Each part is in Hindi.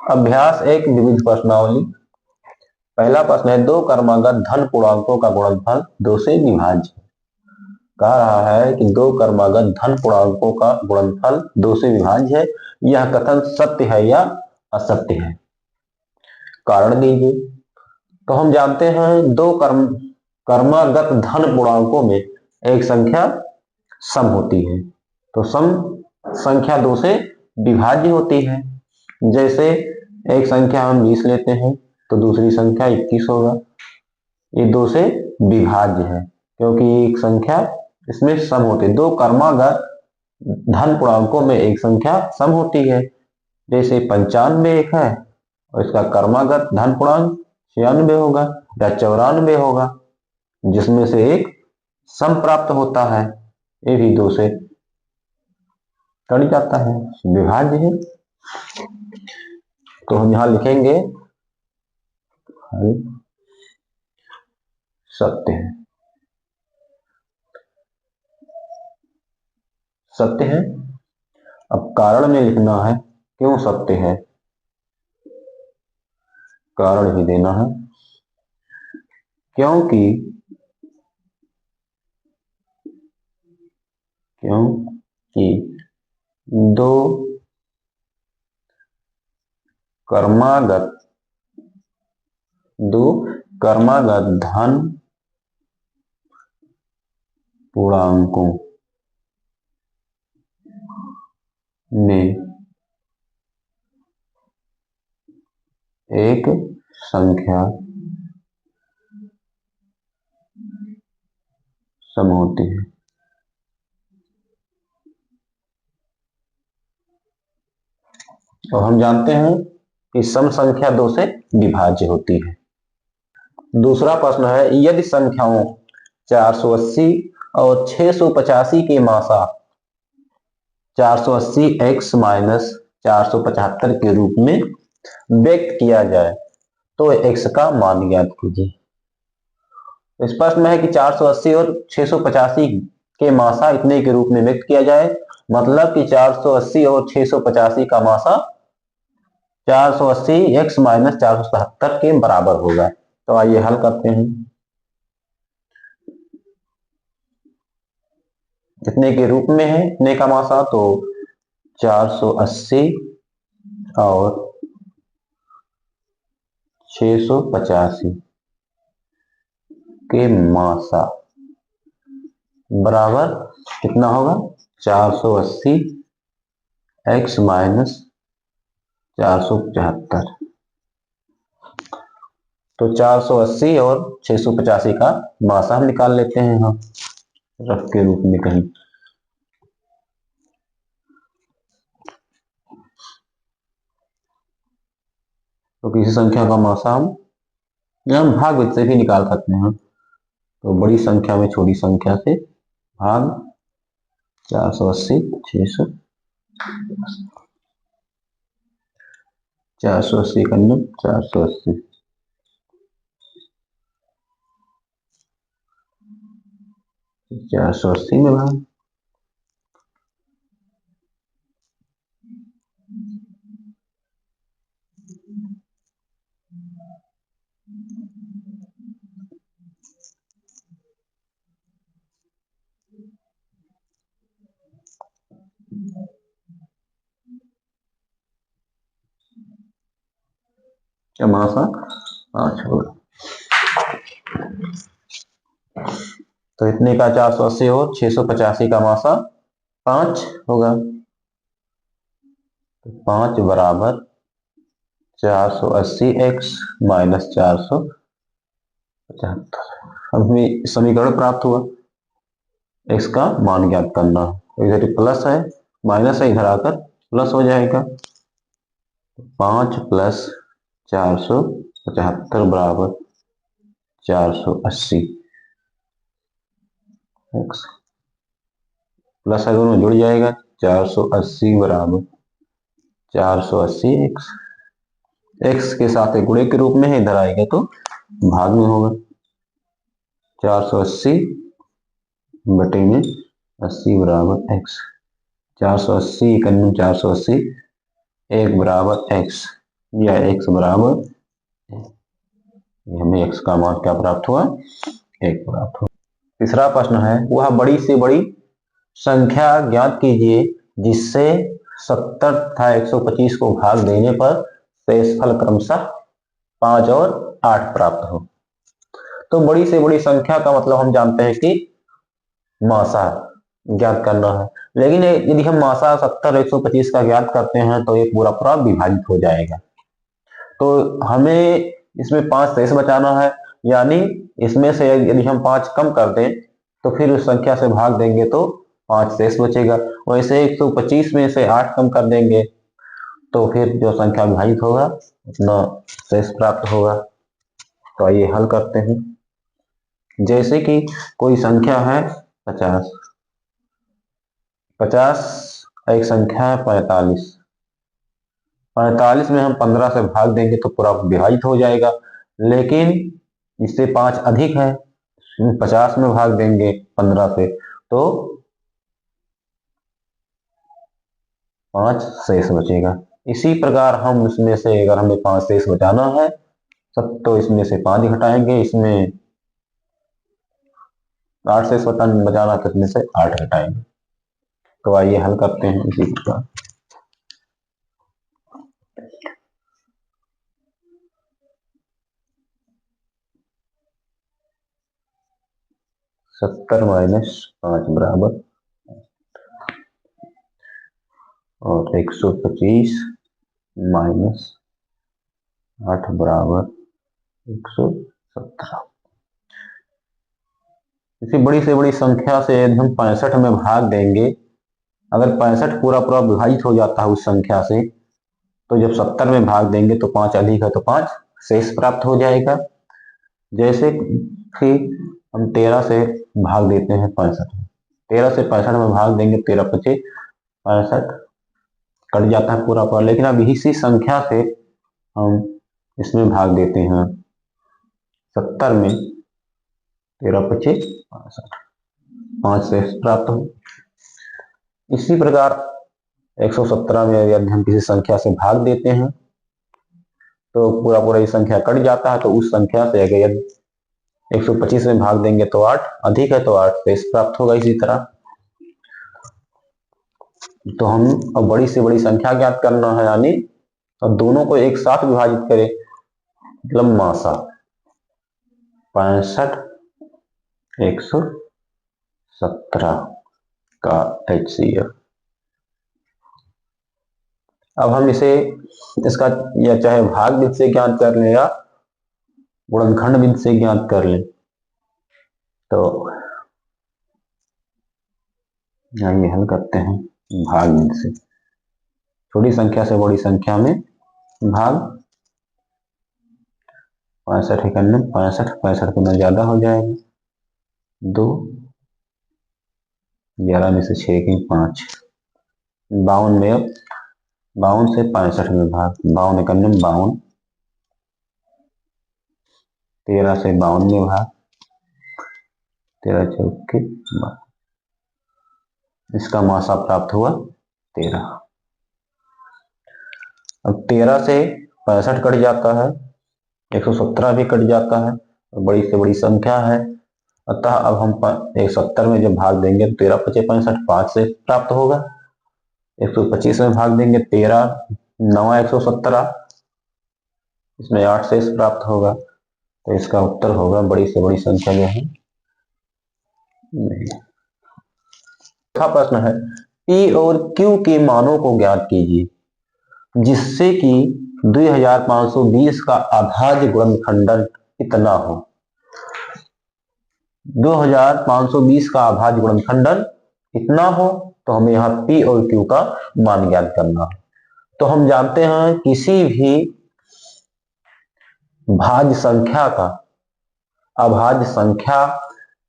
अभ्यास एक विविध प्रश्नावली। पहला प्रश्न है, दो क्रमागत धन पूर्णांकों का गुणनफल 2 से विभाज्य। कह रहा है कि दो क्रमागत धन पूर्णांकों का गुणनफल 2 से विभाज्य है। यह कथन सत्य है या असत्य है? कारण दीजिए। तो हम जानते हैं दो क्रमागत धन पूर्णांकों में एक संख्या सम होती है, तो सम संख्या 2 से विभाज्य होती है। जैसे एक संख्या हम 20 लेते हैं तो दूसरी संख्या 21 होगा। ये 2 से विभाज्य है क्योंकि एक संख्या इसमें सम होती है। दो क्रमागत धन पूर्णांकों में एक संख्या सम होती है। जैसे 95 एक है और इसका क्रमागत धन पूर्णांक 96 होगा या 94 होगा, जिसमें से एक सम प्राप्त होता है। ये भी 2 से कट जाता है, विभाज्य है। तो हम यहां लिखेंगे सत्य है। सत्य है। अब कारण में लिखना है क्यों सत्य है, कारण भी देना है। क्योंकि दो क्रमागत धन पूर्णांकों में एक संख्या सम होती है। तो हम जानते हैं कि सम संख्या 2 से विभाज्य होती है। दूसरा प्रश्न है, यदि संख्याओं 480 और 685 के मासा 480x माइनस 475 के रूप में व्यक्त किया जाए तो x का मान ज्ञात कीजिए। इस प्रश्न में है कि 480 और 685 के मासा इतने के रूप में व्यक्त किया जाए, मतलब कि 480 और 685 का मासा 480x माइनस 477 के बराबर होगा। तो आइए हल करते हैं। इतने के रूप में है, इतने का मासा, तो 480 और 685 के मासा बराबर कितना होगा, 480 x माइनस 475। तो 480 और 685 का मासा हम निकाल लेते हैं हम रफ के रूप में कहीं। तो किसी संख्या का मासा हम भाग से भी निकाल सकते हैं। तो बड़ी संख्या में छोटी संख्या से भाग 480 480 का 480 480 में भाग क्या मासा 5 होगा। तो इतने का 480 और 685 का मासा 5 होगा। तो 5 बराबर 480x माइनस 475। अब हमें समीकरण प्राप्त हुआ, x का मान ज्ञात करना। इधर प्लस है, माइनस है, इधर आकर प्लस हो जाएगा। 5 प्लस 475 बराबर 480 x प्लस है, दोनों जुड़ जाएगा। 480 बराबर 480 x के साथ एक गुणे के रूप में है, इधर आएगा तो भाग में होगा। 480 बटे में 80 बराबर x। 480 480 1 बराबर x यह x बराबर, हमें x का मान क्या प्राप्त हुआ, 1 प्राप्त हुआ। तीसरा प्रश्न है, वह बड़ी से बड़ी संख्या ज्ञात कीजिए जिससे 70 तथा 125 को भाग देने पर शेषफल क्रमशः 5 और 8 प्राप्त हो। तो बड़ी से बड़ी संख्या का मतलब हम जानते हैं कि मासा ज्ञात करना है, लेकिन यदि हम मासा 70 125 का ज्ञात करते हैं तो ये पूरा पूरा विभाजित हो जाएगा। तो हमें इसमें 5 शेष बचाना है, यानी इसमें से यदि हम 5 कम कर दें तो फिर उस संख्या से भाग देंगे तो 5 शेष बचेगा। वैसे 125 में से 8 कम कर देंगे तो फिर जो संख्या विभाजित होगा उतना शेष प्राप्त होगा। तो आइए हल करते हैं। जैसे कि कोई संख्या है 50, 50 एक संख्या है 45, 45 में हम 15 से भाग देंगे तो पूरा विभाजित हो जाएगा, लेकिन इससे 5 अधिक है, 50 में भाग देंगे 15 से तो 5 शेष बचेगा। इसी प्रकार हम इसमें से अगर हमें 5 शेष बचाना है सब तो इसमें से 5 घटाएंगे, इसमें 8 शेष बचाना तो इसमें से 8 घटाएंगे। तो आइए हल करते हैं इसी प्रकार। 70 माइनस 5 बराबर, और 125 माइनस 8 बराबर 117। इसी बड़ी से बड़ी संख्या से यदि हम 65 में भाग देंगे, अगर 65 पूरा पूरा विभाजित हो जाता है उस संख्या से, तो जब 70 में भाग देंगे तो 5 अधिक है तो 5 शेष प्राप्त हो जाएगा। जैसे कि हम 13 से भाग देते हैं 65 में, 13 से 65 में भाग देंगे, 13 पचे 65 कट जाता है पूरा पूरा, लेकिन अब इसी संख्या से हम इसमें भाग देते हैं 70 में, 13 पचे 65, 5 शेष प्राप्त हो। इसी प्रकार 117 में यदि हम किसी संख्या से भाग देते हैं तो पूरा पूरा ये संख्या कट जाता है, तो उस संख्या से अगर यदि 125 में भाग देंगे तो 8 अधिक है तो 8 शेष प्राप्त होगा। इसी तरह तो हम अब बड़ी से बड़ी संख्या ज्ञात करना है, यानी अब दोनों को एक साथ विभाजित करें, मतलब मासा 65 117 का HCF। अब हम इसे इसका या चाहे भाग विधि से ज्ञात कर लें या गुणनखंड विधि से ज्ञात कर लें। तो आइए हल करते हैं भाग विधि से। छोटी संख्या से बड़ी संख्या में भाग, 65 91 65 65 गुना ज्यादा हो जाएगा, 2 11 में से 6 की 5, 52 में, 52 से 65 में भाग, 52 91 52, 13 से 52 में भाग, 13 चौके 12, इसका मासा प्राप्त हुआ 13। अब 13 से 65 कट जाता है, 117 भी कट जाता है, बड़ी से बड़ी संख्या है, अतः अब हम 170 में जब भाग देंगे तो 13 पचे 65 5 से प्राप्त होगा। 125 में भाग देंगे 13 9 117, इसमें 8 शेष प्राप्त होगा। तो इसका उत्तर होगा बड़ी से बड़ी संख्या जो है नहीं। चौथा प्रश्न है, P और Q के मानों को ज्ञात कीजिए जिससे कि 2520 का अभाज्य गुणनखंडन इतना हो। 2520 का अभाज्य गुणनखंडन इतना हो, तो हमें यहाँ P और Q का मान ज्ञात करना है। तो हम जानते हैं किसी भी भाज्य संख्या का अभाज्य संख्या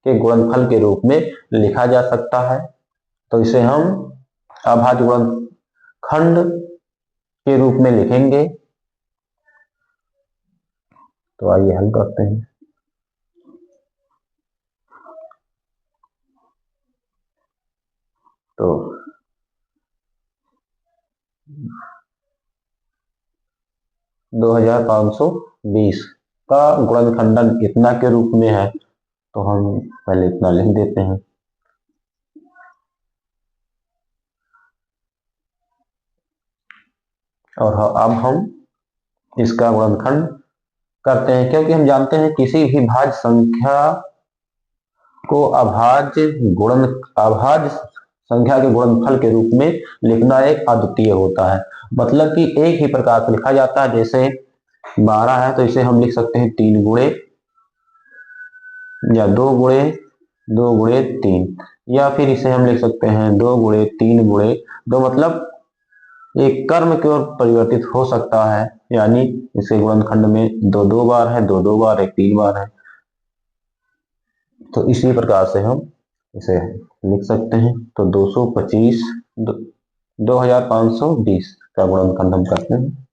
के गुणनफल के रूप में लिखा जा सकता है, तो इसे हम अभाज्य गुणनखंड के रूप में लिखेंगे। तो आइए हल करते हैं। तो 2520 का गुणनखंडन इतना के रूप में है, तो हम पहले इतना लिख देते हैं। और अब हम इसका गुणनखंड करते हैं, क्योंकि हम जानते हैं किसी भी भाज्य संख्या को अभाज्य संख्या के गुणनफल के रूप में लिखना एक अद्वितीय होता है। मतलब कि एक ही प्रकार से लिखा जाता है। जैसे 12 है तो इसे हम लिख सकते हैं 3 गुणे या 2 गुणे 3, या फिर इसे हम लिख सकते हैं 2 गुणे 3 गुणे 2। मतलब एक कर्म की ओर परिवर्तित हो सकता है, यानी इसे गुणनखंड में 2 बार है, 2 बार है, 3 बार है। तो इसी प्रकार से हम इसे लिख सकते हैं। तो 225 2520 का गुणनखंड हम करते हैं।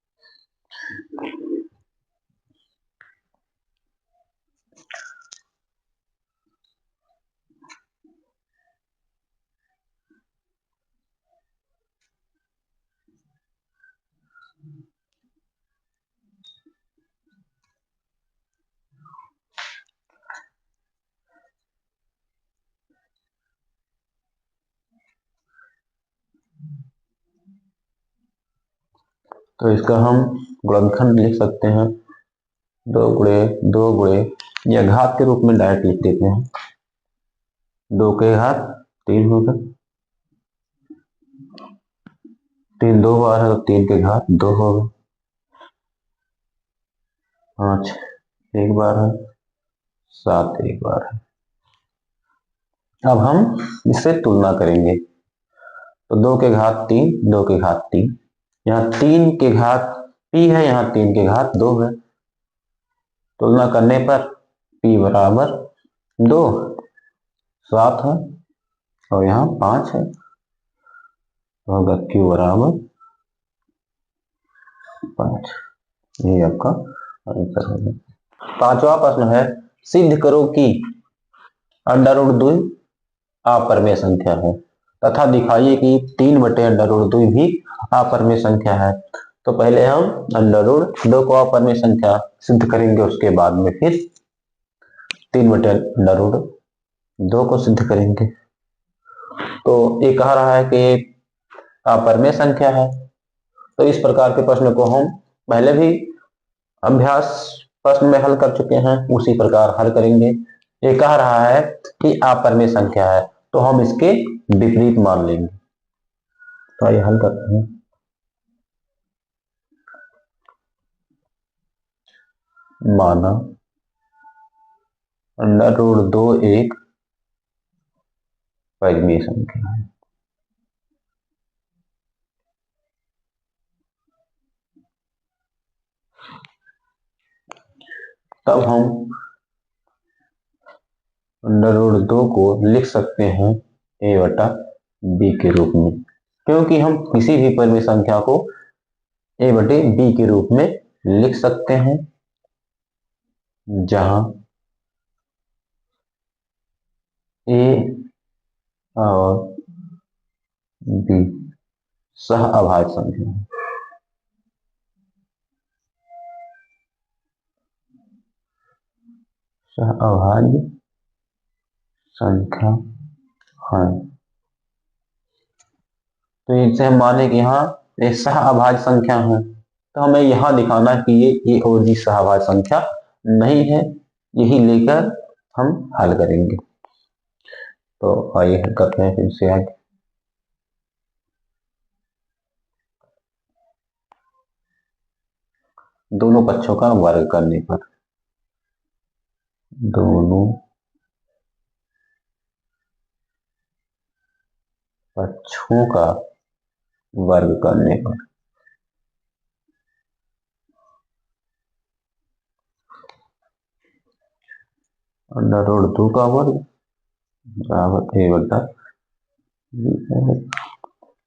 तो इसका हम गुणनखंड लिख सकते हैं 2 गुणे या घात के रूप में डायरेक्ट लिख देते हैं। 2 के घात 3 होगा, 3 2 बार है तो 3 के घात 2 होगा। 5 एक बार है, 7 एक बार है। अब हम इससे तुलना करेंगे। तो 2 के घात 3, 2 के घात 3, यहाँ 3 के घात p है, यहाँ 3 के घात 2 है। तुलना करने पर p बराबर 2 7 है और यहाँ 5 है, तो होगा q बराबर 5। ये आपका आंसर होगा। 5वां प्रश्न है, सिद्ध करो कि √2 अपरिमेय संख्या है तथा दिखाइए कि 3/√2 भी अपरिमेय संख्या है। तो पहले हम √2 को अपरिमेय संख्या सिद्ध करेंगे, उसके बाद में फिर 3/√2 को सिद्ध करेंगे। तो ये कह रहा है कि अपरिमेय संख्या है, तो इस प्रकार के प्रश्न को हम पहले भी अभ्यास प्रश्न में हल कर चुके हैं, उसी प्रकार हल करेंगे। ये कह रहा है कि अपरिमेय संख्या है, तो हम इसके विपरीत मान लेंगे। तो आइए हल करते हैं। माना √2 एक परिमेय संख्या है। तब हम √2 को लिख सकते हैं a/b के रूप में, क्योंकि हम किसी भी परिमेय संख्या को a/b के रूप में लिख सकते हैं जहां a और b सह अभाज्य संख्या है। सह अभाज्य संख्या है, तो इनसे हम माने कि यहाँ ये सह अभाज्य संख्या है, तो हमें यहाँ दिखाना कि ये a और b सह अभाज्य संख्या नहीं है। यही लेकर हम हल करेंगे। तो आइए हल करते हैं फिर से आगे। दोनों पक्षों का वर्ग करने पर, दोनों पक्षों का वर्ग करने पर √2 का वर्ग बराबर a/b।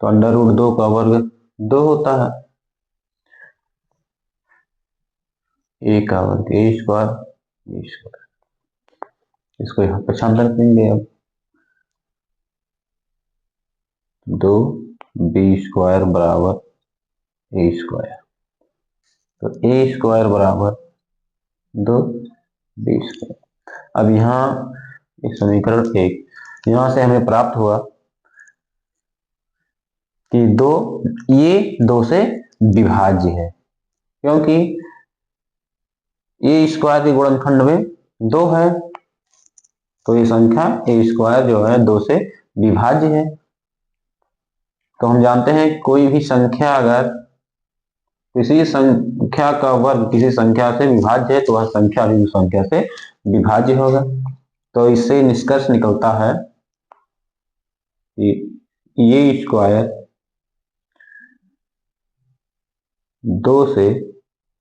तो √2 का वर्ग 2 होता है, a का वर्ग a², इसको यहाँ पे शामिल करेंगे। अब 2b² बराबर a², तो ए स्क्वायर बराबर 2b²। अब यहाँ समीकरण 1, यहां से हमें प्राप्त हुआ कि ये 2 से विभाज्य है, क्योंकि ए स्क्वायर के गुणनखंड में 2 है, तो ये संख्या ए स्क्वायर जो है 2 से विभाज्य है। तो हम जानते हैं कोई भी संख्या अगर किसी संख्या का वर्ग किसी संख्या से विभाज्य है तो वह संख्या भी उस संख्या से विभाज्य होगा। तो इससे निष्कर्ष निकलता है कि ये स्क्वायर 2 से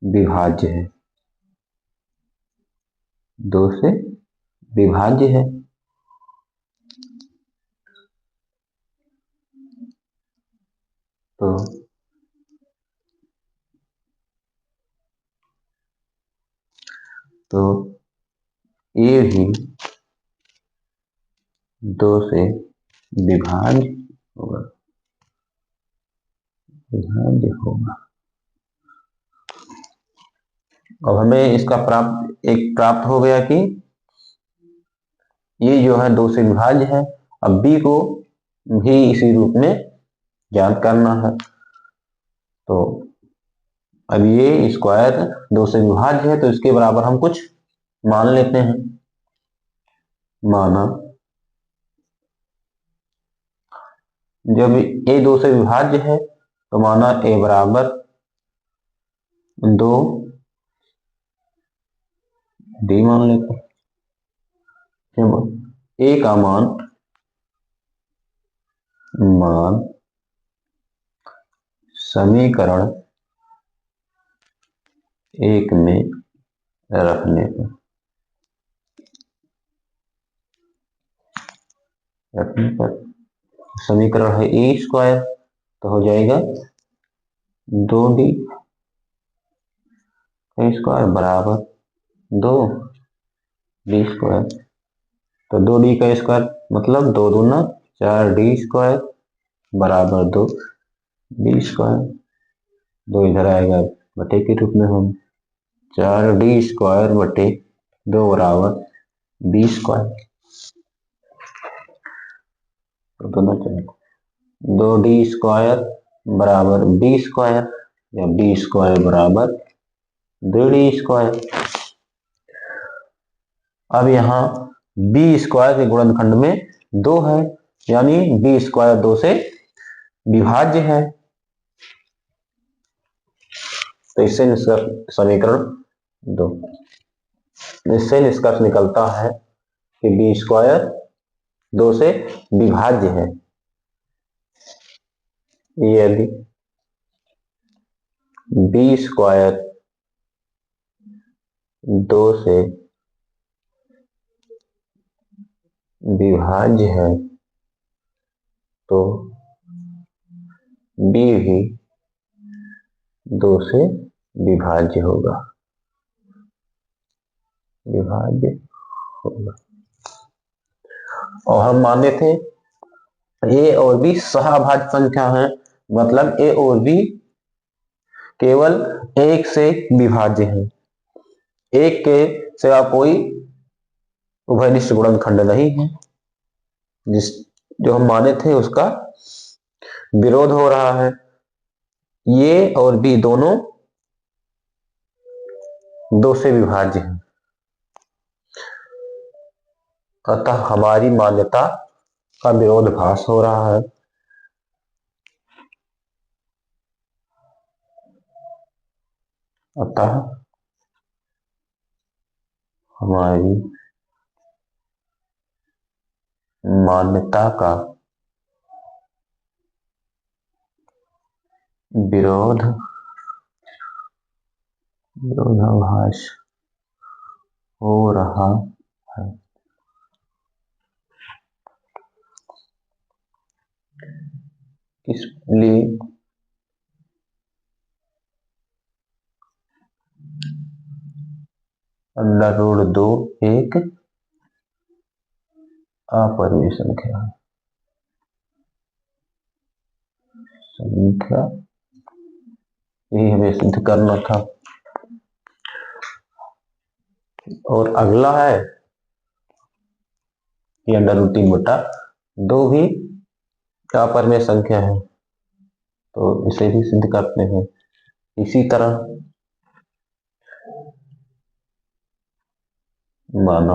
विभाज्य है, 2 से विभाज्य है। तो ये भी 2 से विभाज्य होगा, अब हमें इसका प्राप्त हो गया कि ये जो है 2 से विभाज्य है। अब b को भी इसी रूप में ज्ञात करना है। तो अब ये स्क्वायर 2 से विभाज्य है, तो इसके बराबर हम कुछ मान लेते हैं। माना जब a 2 से विभाज्य है तो माना a बराबर 2 d मान लेते हैं। a का मान समीकरण 1 में रखने पर समीकरण है ए स्क्वायर, तो हो जाएगा 2d स्क्वायर बराबर 2d²। तो 2d का स्क्वायर मतलब 2 दूना 4d² बराबर 2d²। 2 इधर आएगा बटे के रूप में, हम 4d² बटे 2 बराबर b²। तो दोनों चलेगा 2d² बराबर b² या b² बराबर 2d²। अब यहाँ b² के गुणनखंड में 2 है, यानी b² 2 से विभाज्य है। तो इससे समीकरण 2, इससे निष्कर्ष निकलता है कि b² 2 से विभाज्य है। यदि b² 2 से विभाज्य है तो b भी 2 से विभाज्य होगा, और हम माने थे a और b सहभाज्य संख्या है, मतलब a और b केवल 1 से विभाज्य है। 1 के सिवा कोई उभयनिष्ठ गुणनखंड नहीं है। जो हम माने थे उसका विरोध हो रहा है। ये और बी दोनों 2 से विभाज्य हैं, अतः हमारी मान्यता का विरोधाभास हो रहा है। अतः हमारी मान्यता का विरोधाभास हो रहा है। इसलिए √2 एक अपरिमेय संख्या है। यही हमें सिद्ध करना था। और अगला है कि √3/2 भी अपरिमेय संख्या है, तो इसे भी सिद्ध करते हैं। इसी तरह माना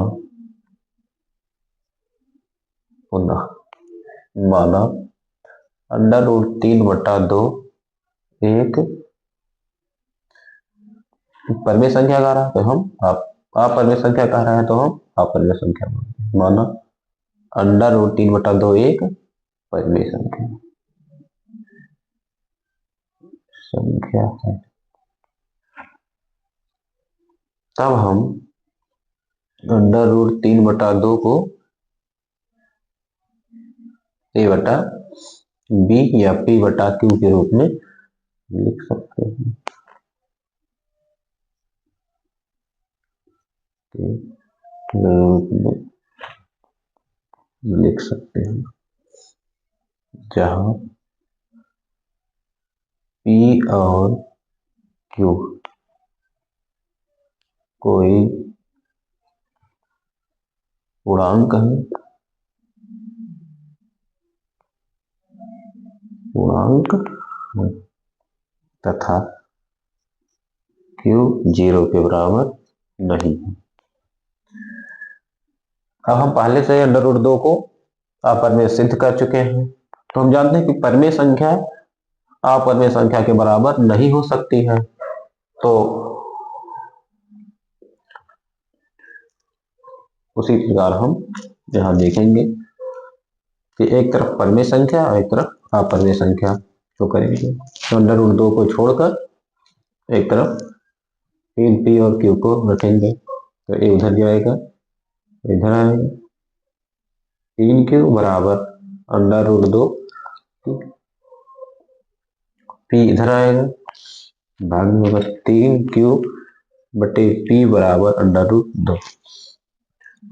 √3/2 एक परिमेय संख्या कह रहा है तो हम अपरिमेय संख्या कह रहे हैं तो हम अपरिमेय संख्या माना √3/2 एक परिमेय संख्या है। तब हम √3/2 को a/b या p/q के रूप में लिख सकते हैं। लिख सकते हैं जहां p और q कोई पूर्णांक है तथा q 0 के बराबर नहीं है। अब हम पहले से √2 को अपरिमेय सिद्ध कर चुके हैं, तो हम जानते हैं कि परिमेय संख्या अपरिमेय संख्या के बराबर नहीं हो सकती है। तो उसी प्रकार हम यहां देखेंगे कि एक तरफ परिमेय संख्या और एक तरफ अपरिमेय संख्या तो करेंगे। तो √2 को छोड़कर एक तरफ p और q को रखेंगे, तो ये उधर जाएगा, इधर आएगा, 3q बराबर √2 p इधर आएगा, भाग में होगा 3q/p बराबर √2।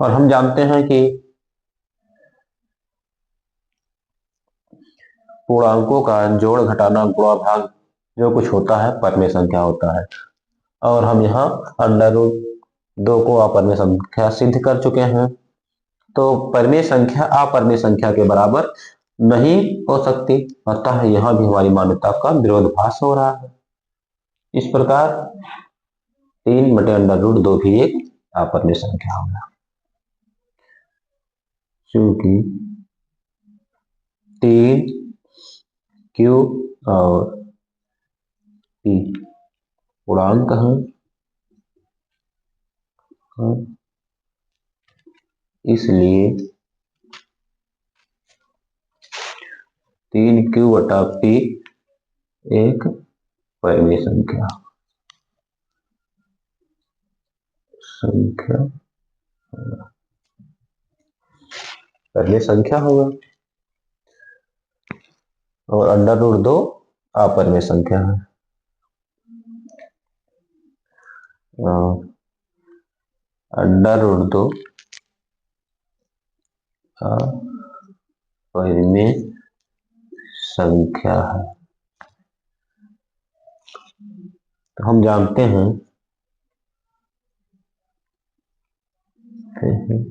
और हम जानते हैं कि पूर्णांकों का जोड़ घटाना गुणा भाग जो कुछ होता है परिमेय संख्या होता है, और हम यहाँ √2 को अपरिमेय संख्या सिद्ध कर चुके हैं। तो परिमेय संख्या अपरिमेय संख्या के बराबर नहीं हो सकती, अतः यहां भी हमारी मान्यता का विरोधाभास हो रहा है। इस प्रकार 3/√2 भी एक अपरिमेय संख्या होगा, क्योंकि 3q और p पूर्णांक है, इसलिए 3q/p एक परिमेय संख्या परिमेय संख्या होगा, और √2 अपरिमेय संख्या है। √2 अपरिमेय संख्या है। तो हम जानते हैं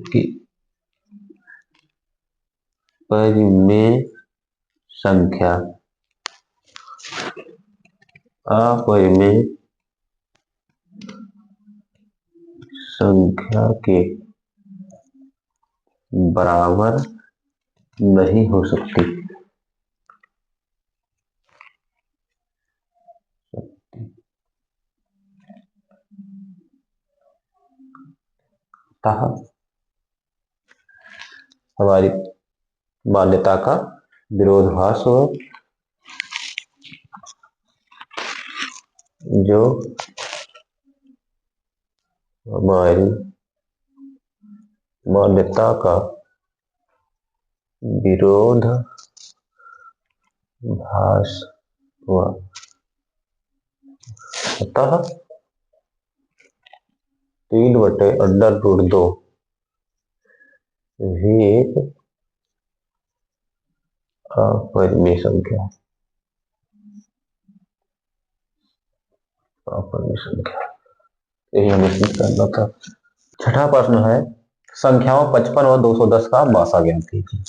कि परिमेय संख्या अपरिमेय संख्या के बराबर नहीं हो सकती। हमारी मान्यता का विरोधाभास हो, जो हमारी मान्यता का विरोधाभास हुआ, अतः 3/√2 भी एक अपरिमेय संख्या यही हमें सिद्ध करना था। छठा प्रश्न है संख्याओं 55 और 210 का मासा ज्ञात कीजिए।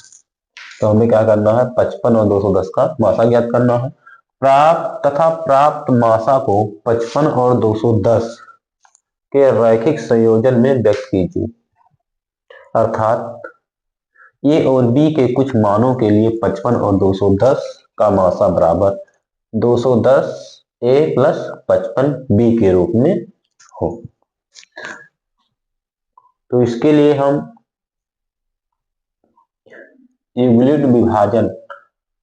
तो हमें क्या करना है, 55 और 210 का मासा ज्ञात करना है। प्राप्त मासा को 55 और 210 के रैखिक संयोजन में व्यक्त कीजिए। अर्थात ए और बी के कुछ मानों के लिए 55 और 210 का मासा बराबर 210 ए प्लस 55 बी के रूप में हो। तो इसके लिए हम यूक्लिड विभाजन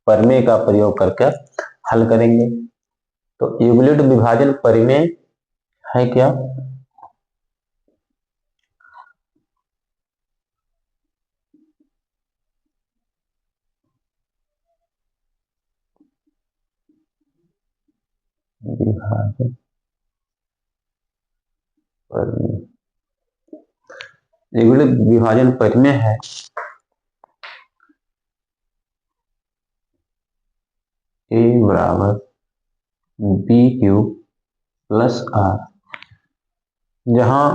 प्रमेय का प्रयोग करके हल करेंगे। तो यूक्लिड विभाजन प्रमेय है क्या, विभाजन प्रमेय, यूक्लिड विभाजन प्रमेय है ए बराबर बी क्यूब प्लस आर, जहां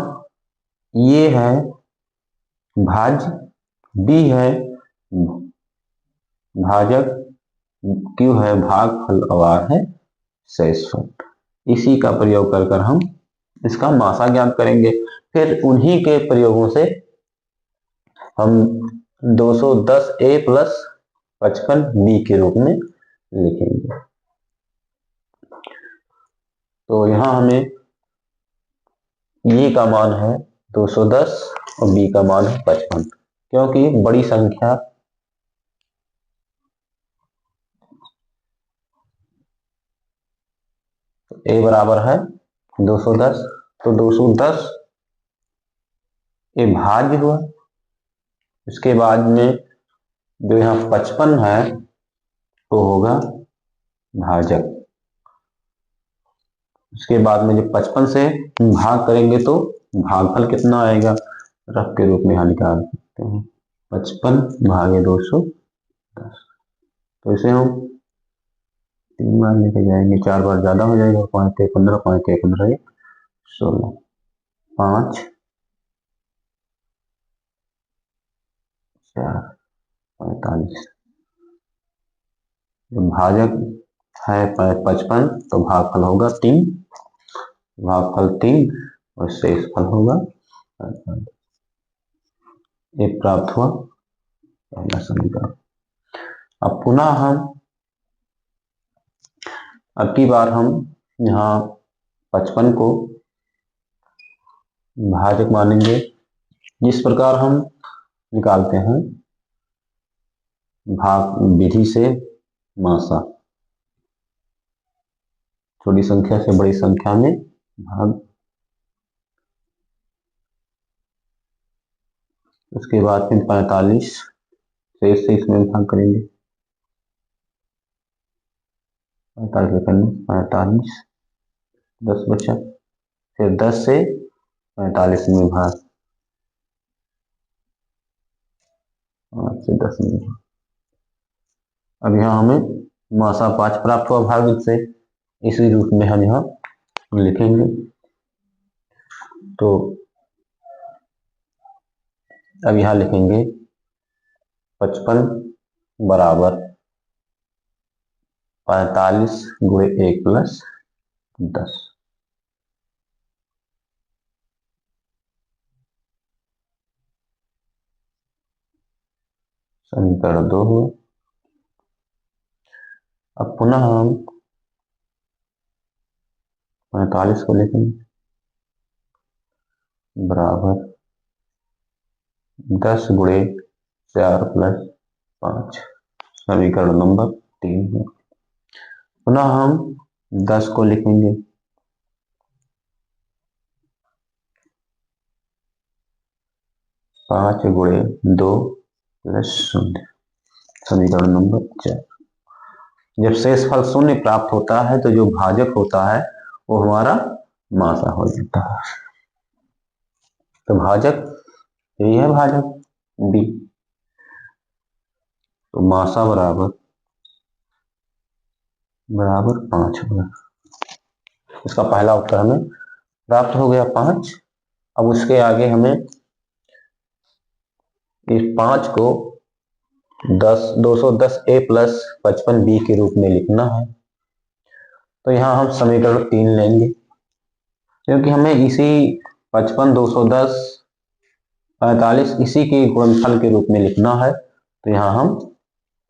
ये है भाज्य, बी है भाजक, क्यू है भागफल और आर है शेषफल। इसी का प्रयोग कर हम इसका मासा ज्ञात करेंगे। फिर उन्हीं के प्रयोगों से हम 210 ए प्लस 55 बी के रूप में लिखेंगे। तो यहां हमें ए का मान है 210 और बी का मान है 55, क्योंकि बड़ी संख्या ए बराबर है 210, तो 210 ये भाज्य हुआ। इसके बाद में जो यहाँ 55 है वो होगा भाजक। उसके बाद में जब 55 से भाग करेंगे तो भागफल कितना आएगा, रफ के रूप में यहाँ निकाल सकते हैं 55 भागे 210। तो इसे हम 3 बार लेके जाएंगे, 4 बार ज्यादा हो जाएगा, 5 एक 15, 5 एक 15, 16, 5 4 45। भाजक है 55 तो भागफल होगा 3, भागफल 3 और शेषफल होगा 45। ये प्राप्त हुआ पहला समीकरण। अब पुनः हम अब की बार हम यहाँ 55 को भाजक मानेंगे। जिस प्रकार हम निकालते हैं भाग विधि से मासा, छोटी संख्या से बड़ी संख्या में भाग, उसके बाद फिर 45 से इसमें भाग करेंगे, 45 लिखेंगे, 45 10 बचा, फिर 10 से 45 में भाग, 5 से 10 में भाग। अब यहाँ हमें मासा 5 प्राप्त हुआ भाग से, इसी रूप में हम यहाँ लिखेंगे। तो अब यहाँ लिखेंगे 55 बराबर 45 गुणे 1 प्लस 10। समीकरण 2 हुआ। अब पुनः हम 45 को लिखेंगे बराबर 10 गुणे 4 प्लस 5, समीकरण नंबर 3 है। पुनः हम 10 को लिखेंगे 5 गुणे 2 प्लस 0, समीकरण नंबर 4। जब शेषफल 0 प्राप्त होता है तो जो भाजक होता है वो हमारा मासा हो जाता है। तो भाजक यही है, भाजक बी। तो मासा बराबर 5 होगा। इसका पहला उत्तर हमें प्राप्त हो गया 5। अब उसके आगे हमें इस 5 को 210 ए प्लस 55 बी के रूप में लिखना है। तो यहाँ हम समीकरण 3 लेंगे, क्योंकि हमें इसी 55, 210, 45 इसी के गुणनफल के रूप में लिखना है। तो यहाँ हम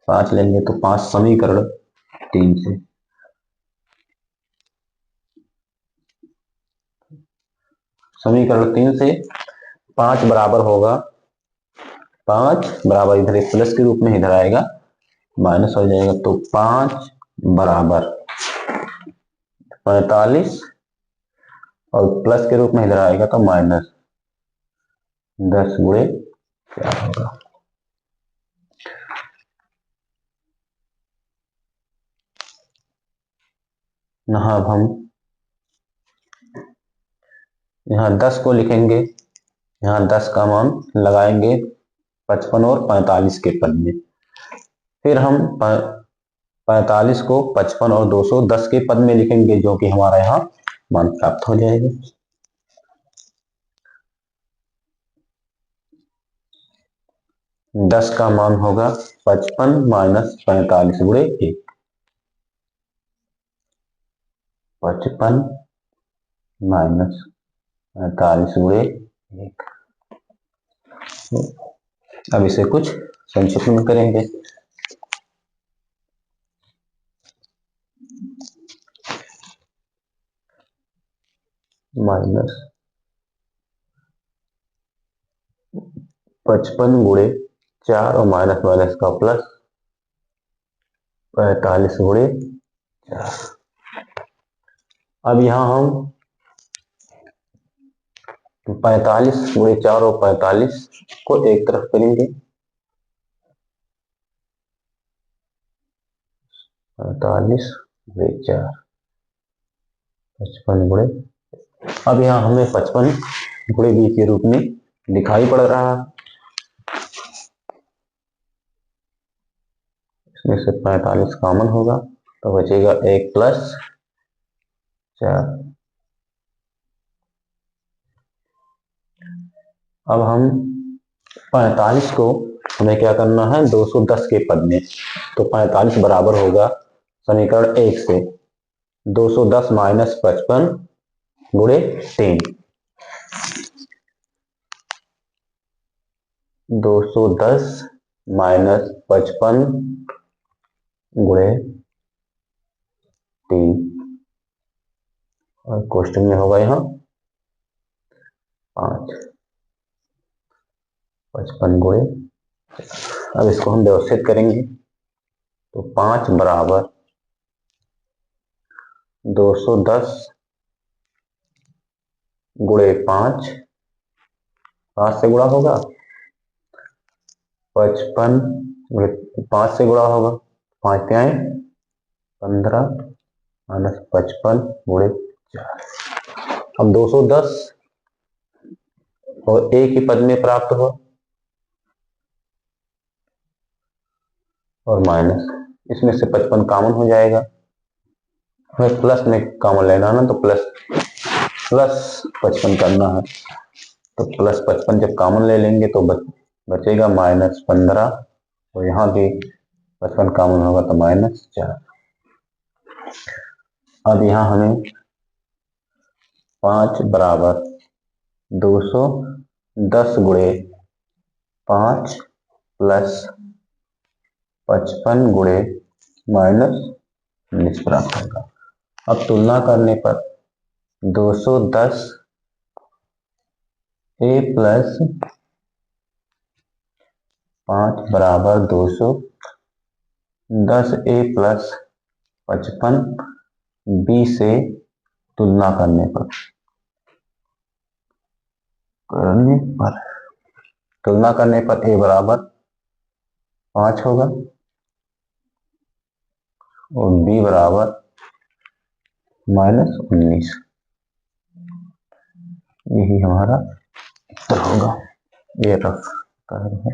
5 लेंगे, तो 5 समीकरण 3 से। समीकरण 3 से 5 बराबर होगा, 5 बराबर इधर एक प्लस के रूप में इधर आएगा माइनस हो जाएगा। तो 5 बराबर 45 और प्लस के रूप में इधर आएगा तो माइनस 10 गुणे क्या होगा। यहाँ अब हम यहाँ 10 को लिखेंगे, यहाँ 10 का मान लगाएंगे 55 और 45 के पद में। फिर हम 45 को 55 और 210 के पद में लिखेंगे, जो कि हमारा यहाँ मान प्राप्त हो जाएगा। दस का मान होगा 55 माइनस 45 गुणे 1, 55 माइनस 45 गुणे 1। अब इसे कुछ संक्षिप्त में करेंगे। माइनस 55 गुणे 4 और माइनस माइनस का प्लस 45 गुणे 4। अब यहाँ हम 45 गुणे 4 और 45 को एक तरफ करेंगे, 45 गुणे 4, 55 गुणे। अब यहाँ हमें 55 गुणे बी के रूप में दिखाई पड़ रहा है। इसमें से 45 कॉमन होगा तो बचेगा 1 प्लस 4। अब हम 45 को हमें क्या करना है 210 के पद में। तो 45 बराबर होगा समीकरण 1 से 210 माइनस 55 गुणे 3, 210 माइनस 55 गुणे 3 और क्वेश्चन में होगा यहाँ 5, 55 गुणे। अब इसको हम व्यवस्थित करेंगे तो 5 बराबर 210 गुणे 5, 5 से गुणा होगा, 55 5 से गुणा होगा, 5 क्या है 15 माइनस 55 गुणे 4। अब 210 और एक ही पद में प्राप्त हुआ और माइनस, इसमें से 55 कॉमन हो जाएगा। हमें प्लस में कॉमन लेना ना, तो प्लस 55 करना है। तो प्लस 55 जब कॉमन ले लेंगे तो बचेगा माइनस 15 और यहाँ भी 55 कॉमन होगा तो माइनस 4। अब यहाँ हमें 5 बराबर 210 गुणे 5 प्लस 55 गुणे माइनस 19 प्राप्त होगा। अब तुलना करने पर 210 ए प्लस 5 बराबर 210 ए प्लस 55 बी से तुलना करने पर ए बराबर 5 होगा और बी बराबर माइनस 19। यही हमारा उत्तर होगा। ये रफ कार्य है।